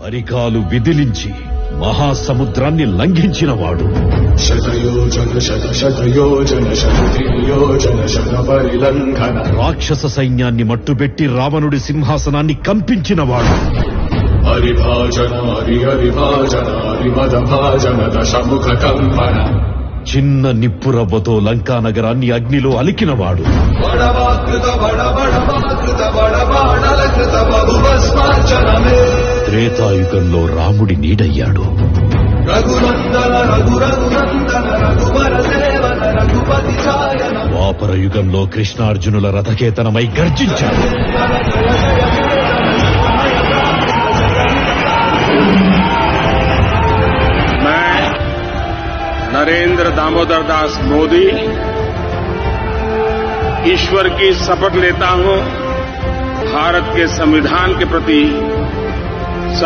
అరికాలు విదిలించి మహాసముద్రాన్ని లంఘించినవాడు. శతయోజన శతయోజన శతయోజన శత పరిలంఘన. రాక్షస సైన్యాన్ని మట్టుబెట్టి రావణుడి సింహాసనాన్ని కంపించినవాడు. హరిభాజన హరిహరిభాజన హరిమద భాజన దశముఖ కంపన. చిన్న నిప్పురవ్వతో లంకా నగరాన్ని అగ్నిలో అలికినవాడు. త్రేతాయుగంలో రాముడి నీడయ్యాడు. ద్వాపర యుగంలో కృష్ణార్జునుల రథకేతనమై గర్జించాడు. नरेंद्र दामोदर दास मोदी ईश्वर की शपथ लेता हूं, भारत के संविधान के प्रति